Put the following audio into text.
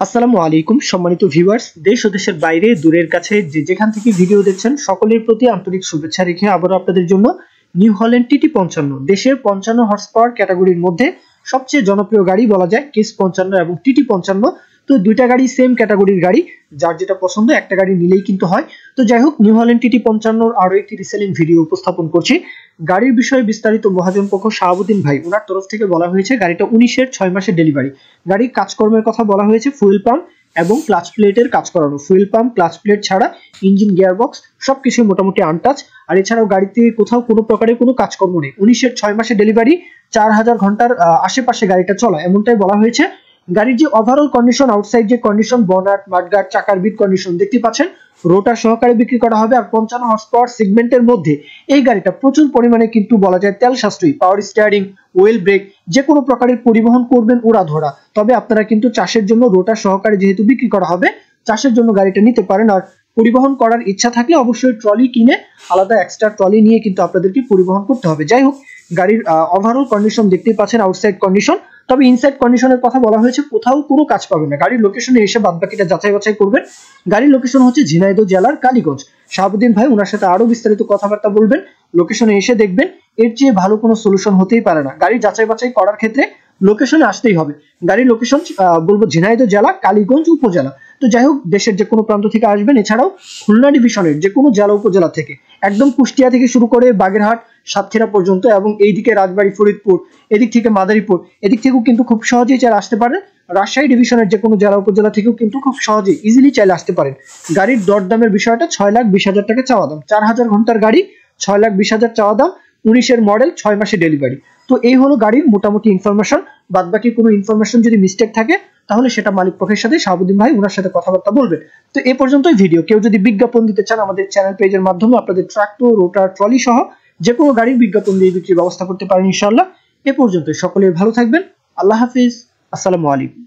আসসালামু আলাইকুম সম্মানিত ভিউয়ার্স, দেশ ও দেশের বাইরে দূরের কাছে যে যেখান থেকে ভিডিও দেখছেন সকলের প্রতি আন্তরিক শুভেচ্ছা রেখে আবারও আপনাদের জন্য নিউ হল্যান্ড টিটি 55 দেশের 55 হর্স পাওয়ার ক্যাটাগরির মধ্যে সবচেয়ে জনপ্রিয় গাড়ি বলা যায় কেস 55 এবং টিটি 55। তো দুইটা গাড়ি সেম ক্যাটাগরির গাড়ি, যার যেটা পছন্দ একটা গাড়ি নিলেই কিন্তু হয়। তো যাই হোক, নিউ হল্যান্ড টিটি 55 আরো একটি রিসেলিং ভিডিও উপস্থাপন করছি। গাড়ির বিষয়ে বিস্তারিত মহাজন পক্ষ শাহাবুদ্দিন ভাই ওনার তরফ থেকে বলা হয়েছে গাড়িটা 19-এর 6 মাসের ডেলিভারি। গাড়ির কাজকর্মের কথা বলা হয়েছে ফুয়েল পাম্প এবং ক্লাচ প্লেটের কাজ করানো। ফুয়েল পাম্প ক্লাচ প্লেট ছাড়া ইঞ্জিন গিয়ারবক্স সবকিছু মোটামুটি আনটাচ। আর এছাড়াও গাড়িতে কোথাও কোনো প্রকারের কোনো কাজকর্ম নেই। 19-এর 6 মাসের ডেলিভারি, 4000 ঘন্টার আশেপাশে গাড়িটা চলা এমনটাই বলা হয়েছে। গাড়ির যে ওভারঅল কন্ডিশন, আউটসাইড যে কন্ডিশন, বনাট মাডগার্ড চাকার বিট কন্ডিশন দেখতে পাচ্ছেন। রোটার সহকারে বিক্রি করা হবে। আর 55 হর্স পাওয়ার সেগমেন্টের মধ্যে এই গাড়িটা প্রচুর পরিমাণে কিন্তু বলা যায় তেল সাশ্রয়ী। পাওয়ার স্টিয়ারিং, ওয়েল ব্রেক, যে কোনো প্রকারের পরিবহন করবেন ওরা ধরা। তবে আপনারা কিন্তু চাষের জন্য রোটার সহকারে যেহেতু বিক্রি করা হবে, চাষের জন্য গাড়িটা নিতে পারেন। আর পরিবহন করার ইচ্ছা থাকলে অবশ্যই ট্রলি কিনে আলাদা এক্সট্রা ট্রলি নিয়ে কিন্তু আপনাদেরকে পরিবহন করতে হবে। যাই হোক, গাড়ির ওভারঅল কন্ডিশন দেখতেই পাচ্ছেন, আউটসাইড কন্ডিশন। তবে ইনসাইড কন্ডিশনের কথা বলা হয়েছে কোথাও কোনো কাজ পাবেন না। গাড়ির লোকেশনে এসে বাদবাকিটা যাচাই বাছাই করবেন। গাড়ির লোকেশন হচ্ছে ঝিনাইদহ জেলার কালীগঞ্জ। শাহাবুদ্দিন ভাই ওনার সাথে আরো বিস্তারিত কথাবার্তা বলবেন। লোকেশনে এসে দেখবেন, এর চেয়ে ভালো কোনো সলিউশন হতেই পারে না। গাড়ি যাচাই বাছাই করার ক্ষেত্রে লোকেশনে আসতেই হবে। গাড়ির লোকেশন বলবো ঝিনাইদহ জেলা কালীগঞ্জ উপজেলা। তো যাই হোক, দেশের যে কোনো প্রান্ত থেকে আসবেন, এছাড়াও খুলনা ডিভিশনের যে কোনো জেলা উপজেলা থেকে, একদম কুষ্টিয়া থেকে শুরু করে বাগেরহাট সাতক্ষীরা পর্যন্ত, এবং এইদিকে রাজবাড়ী ফরিদপুর, এদিক থেকে মাদারীপুর, এদিক থেকেও কিন্তু খুব সহজেই চাইলে আসতে পারেন। রাজশাহী ডিভিশনের যে কোনো জেলা উপজেলা থেকেও কিন্তু খুব সহজেই ইজিলি চাইলে আসতে পারেন। গাড়ির দরদামের বিষয়টা 6,20,000 টাকা চাওয়া দাম। 4000 ঘন্টার গাড়ি, 6,20,000 চাওয়া দাম, 19-এর মডেল, 6 মাসে ডেলিভারি। তো এই হলো গাড়ির মোটামুটি ইনফরমেশন। বাদবাকি কোনো ইনফরমেশন যদি মিস্টেক থাকে তাহলে সেটা মালিক পক্ষের সাথে শাহাবুদ্দিন ভাই ওনার সাথে কথাবার্তা বলবেন। তো এই পর্যন্তই ভিডিও। কেউ যদি বিজ্ঞাপন দিতে চান আমাদের চ্যানেল পেজের মাধ্যমে আপনাদের ট্রাক্টর, রোটার, ট্রলি সহ যে কোনো গাড়ির বিজ্ঞাপন দিয়ে বিক্রির ব্যবস্থা করতে পারেন ইনশাআল্লাহ। এ পর্যন্ত সকলে ভালো থাকবেন। আল্লাহ হাফিজ। আসসালামু আলাইকুম।